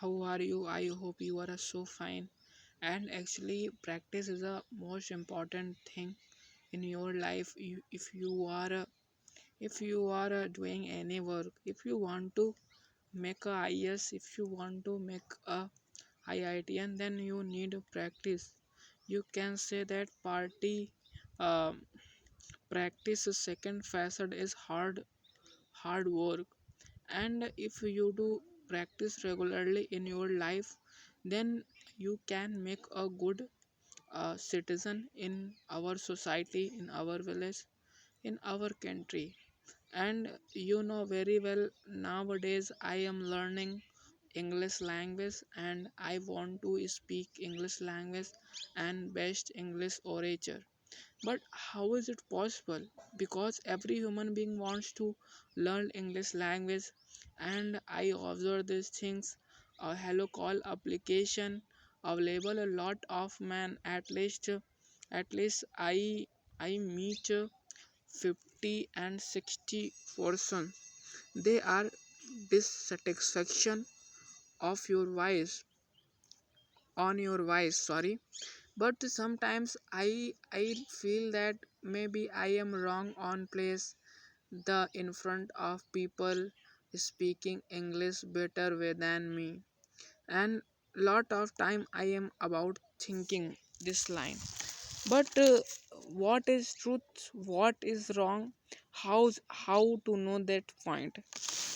How are you? I hope you are so fine. And actually, practice is the most important thing in your life. If you are doing any work, if you want to make a IS, if you want to make a IITN, then you need practice. You can say that um, practice second facet is hard work, and if you do practice regularly in your life, then you can make a good citizen in our society, in our village, in our country. And you know very well, nowadays I am learning English language, and I want to speak English language and best English orator. But how is it possible? Because every human being wants to learn English language, and I observe these things. A hello call application available a lot of man, at least I meet 50 and 60 person. They are dissatisfaction of your voice on your voice, sorry. But sometimes I feel that maybe I am wrong on place the in front of people speaking English better way than me. And lot of time I am about thinking this line. But what is truth, what is wrong, how to know that point?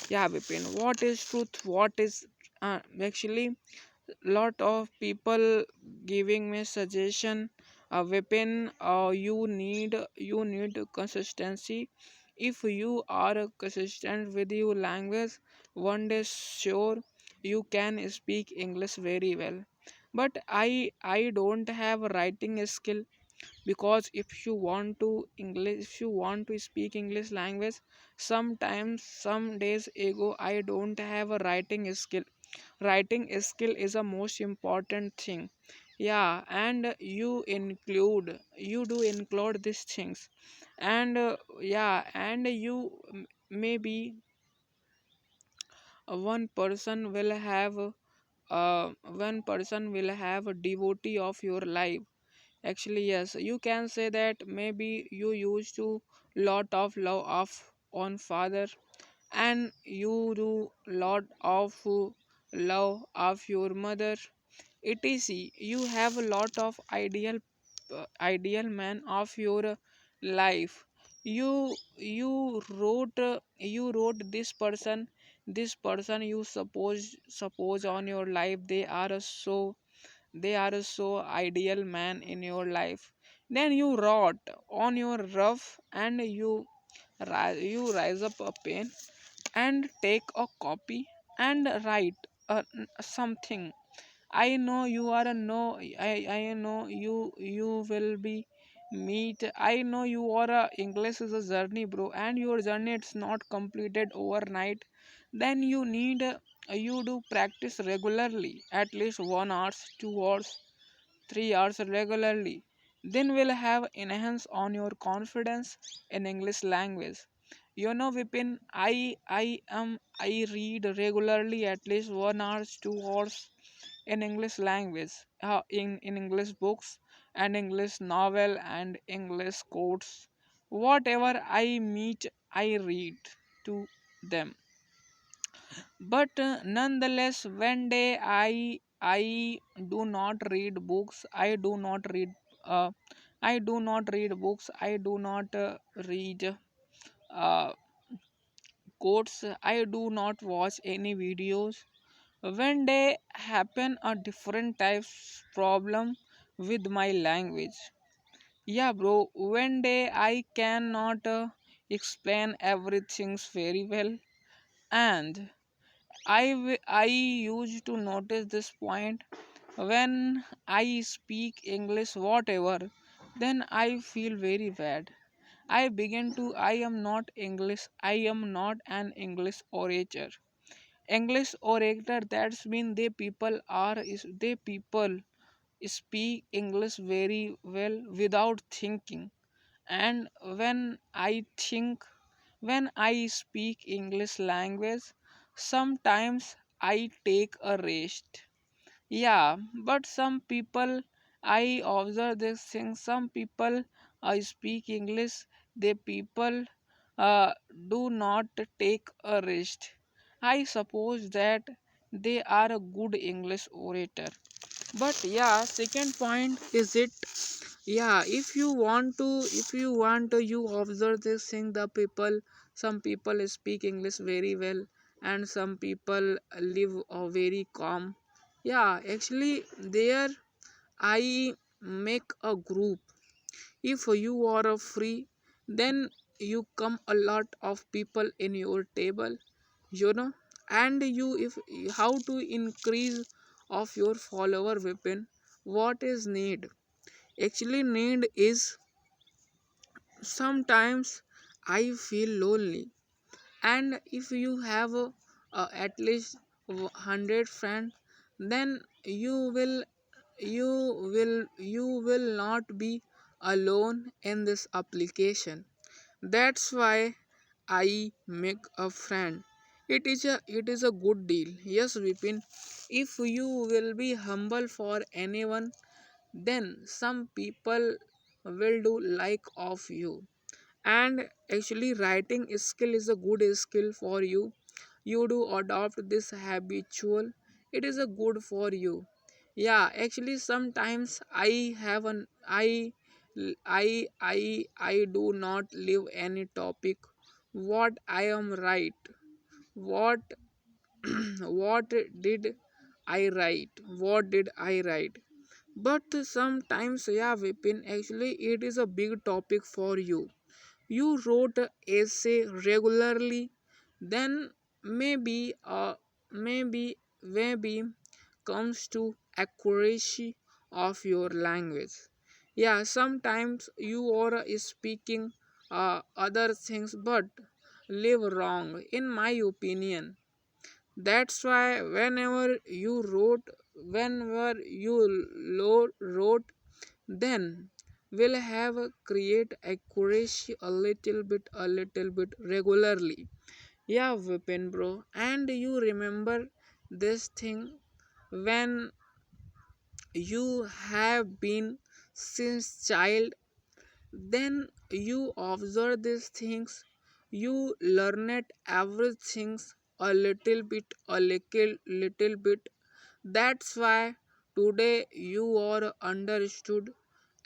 Yeah, Vipin, what is truth, what is actually lot of people giving me suggestion. A weapon, you need consistency. If you are consistent with your language, one day sure you can speak English very well. But I don't have a writing skill, because if you want to speak English language, sometimes some days ago I don't have a writing skill. Writing skill is a most important thing. Yeah, and you do include these things. And yeah, and maybe one person will have a devotee of your life. Actually, yes, you can say that maybe you used to lot of love of on father, and you do lot of love of your mother. Etc. You have a lot of ideal man of your life. You wrote this person you suppose on your life, they are so ideal man in your life. Then you wrote on your rough, and you rise up a pen and take a copy and write something. I know you are a no. I know you will be meet. I know you are a English is a journey, bro, and your journey it's not completed overnight. Then you do practice regularly, at least 1 hours, 2 hours, 3 hours regularly. Then will have enhance on your confidence in English language. You know, Vipin, I read regularly at least 1 hours, 2 hours in English language, in English books and English novel and English quotes. Whatever I meet, I read to them. But nonetheless, one day I do not read books. Uh, I do not read books. I do not read uh, quotes. I do not watch any videos. When they happen a different types problem with my language. Yeah, bro. One day I cannot explain everything very well, and I used to notice this point when I speak English whatever, then I feel very bad. I am not English. I am not an English orator. English orator, that's mean they people speak English very well without thinking. And when I speak English language, sometimes I take a rest. Yeah, but some people, I observe this thing, some people speak English, they people uh, do not take a rest. I suppose that they are a good English orator. But yeah, second point is it, yeah, if you want to you observe this thing, the people, some people speak English very well and some people live very calm. Yeah, actually there I make a group. If you are a free, then you come a lot of people in your table, you know. And you, if how to increase of your follower weapon, what is need, actually need is, sometimes I feel lonely, and if you have at least 100 friends, then you will not be alone in this application. That's why I make a friend. It is a good deal. Yes, Vipin, if you will be humble for anyone, then some people will do like of you. And actually writing skill is a good skill for you. You do adopt this habitual, it is a good for you. Yeah, actually sometimes I have an I do not leave any topic. What I am right, what what did I write? But sometimes, yeah, Vipin, actually it is a big topic for you. You wrote a essay regularly, then maybe maybe comes to accuracy of your language. Yeah, sometimes you are speaking other things but live wrong, in my opinion. That's why whenever you wrote, then we'll have a create accuracy a little bit regularly. Yeah, Vipin bro, and you remember this thing, when you have been since child, then you observe these things, you learn it everything a little bit. That's why today you are understood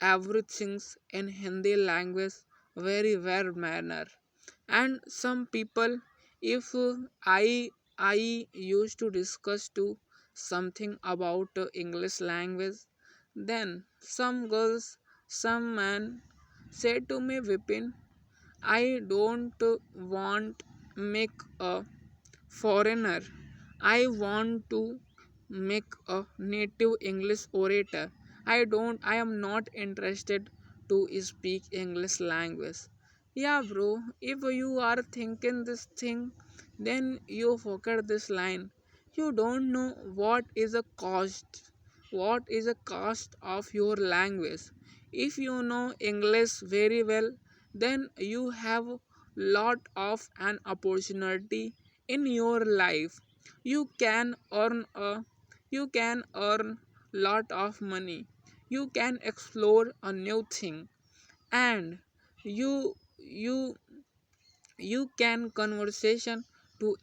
everything in Hindi language very well manner. And some people, if I used to discuss to something about English language, then some girls, some men say to me, Vipin, I don't want make a foreigner, I want to make a native English orator. I am not interested to speak English language. Yeah, bro, if you are thinking this thing, then you forget this line. You don't know what is the cost of your language. If you know English very well, then you have lot of an opportunity in your life. You can earn lot of money. You can explore a new thing, and you you can conversation to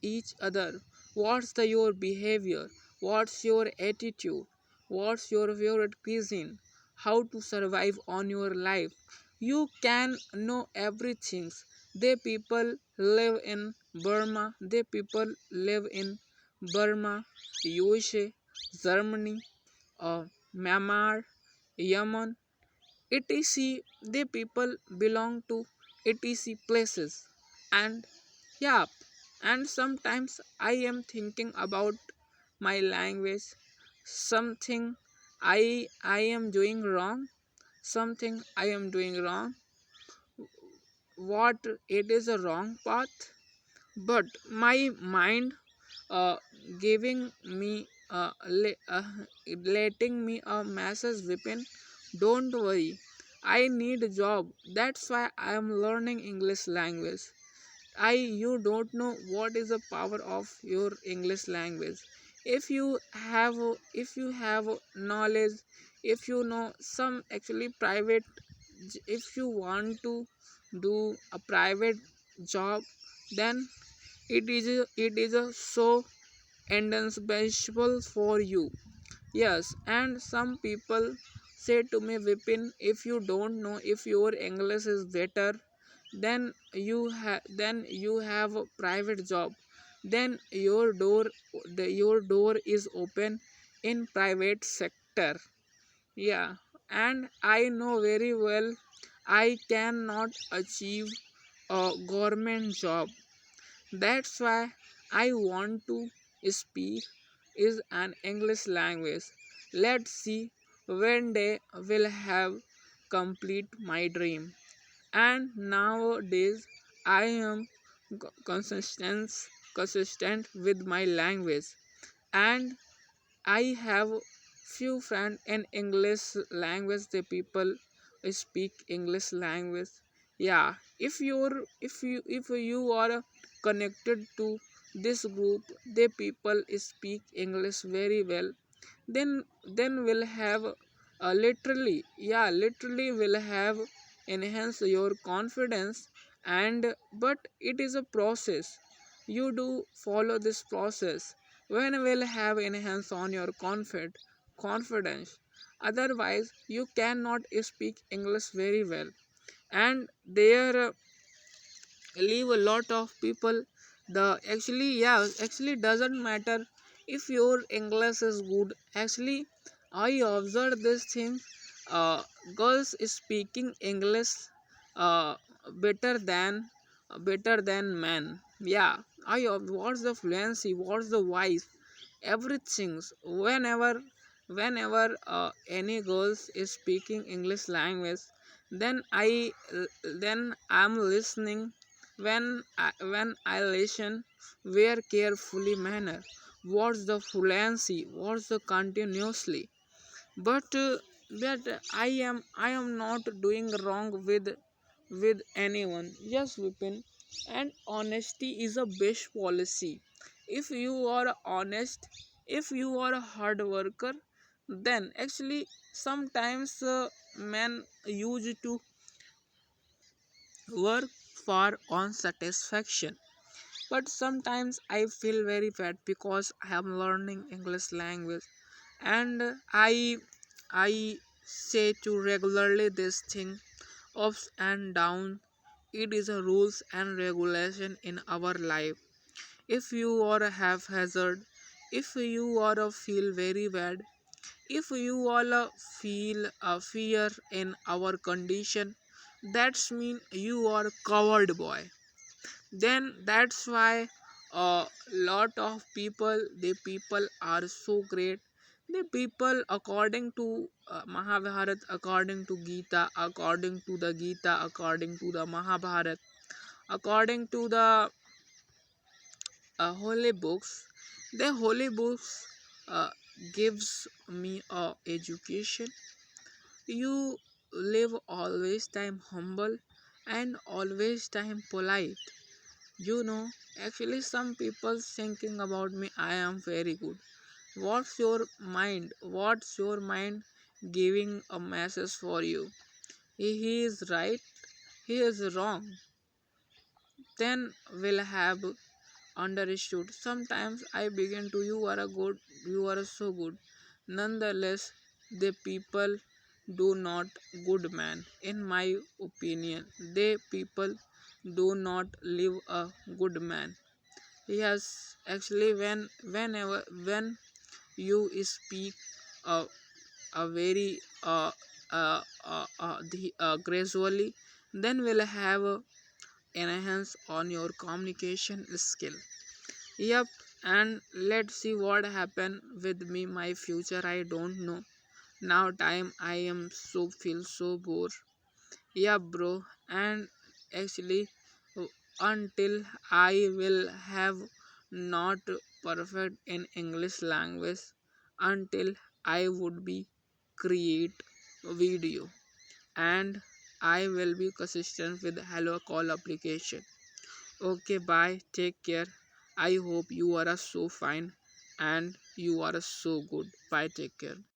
each other. What's your behavior? What's your attitude? What's your favorite cuisine? How to survive on your life? You can know everything. They people live in Burma. They people live in Burma, USA, Germany, Myanmar, Yemen, etc. They people belong to etc places. And yeah, and sometimes I am thinking about my language, something I am doing wrong, something I am doing wrong, what it is a wrong path. But my mind uh, giving me letting me a message, Vipin, don't worry, I need a job. That's why I am learning English language. You don't know what is the power of your English language. If you have knowledge, if you know some actually private, if you want to do a private job, then it is a so indispensable for you. Yes, and some people say to me, Vipin, if you don't know if your English is better, then you have a private job. Then your door is open in private sector. Yeah, and I know very well I cannot achieve a government job. That's why I want to speak is an English language. Let's see when they will have complete my dream. And nowadays I am consistent with my language, and I have few friends in English language. The people speak English language. Yeah, if you are connected to this group, the people speak English very well. Then will have literally will have enhance your confidence. And but it is a process. You do follow this process, when will have enhance on your confidence. Otherwise you cannot speak English very well. And there leave a lot of people. The actually doesn't matter if your English is good. Actually I observed this thing. uh, Girls speaking English uh, better than men. Yeah, what's the fluency, what's the voice, everything. Whenever any girls is speaking English language, then I'm listening. When I listen very carefully manner, what's the fluency, what's the continuously. But I am not doing wrong with anyone. Yes, Vipin. And honesty is a best policy. If you are honest, if you are a hard worker, then actually sometimes men used to work for on satisfaction. But sometimes I feel very bad because I am learning English language, and I say to regularly this thing, ups and down. It is a rules and regulation in our life. If you are a haphazard, if you are a feel very bad, if you all feel a fear in our condition, that's mean you are coward boy. Then that's why a lot of people, the people are so great. The people according to Mahabharat, according to Gita, according to the Gita, according to the Mahabharat, according to the holy books. The holy books uh, gives me a education. You live always time humble and always time polite. You know, actually, some people thinking about me, I am very good. What's your mind? What's your mind giving a message for you? He is right, he is wrong. Then will have understood. Sometimes I begin to, you are a good, you are so good. Nonetheless, the people do not good man. In my opinion, they people do not live a good man. Yes, actually, when you speak a, a very gradually, then will have a enhance on your communication skill. Yep, and let's see what happen with me my future. I don't know. Now time I am so feel so bored. Yeah, bro, and actually, uh, until I will have not perfect in English language, until I would be create video, and I will be consistent with Hello Call application. Okay, bye. Take care. I hope you are so fine and you are so good. Bye. Take care.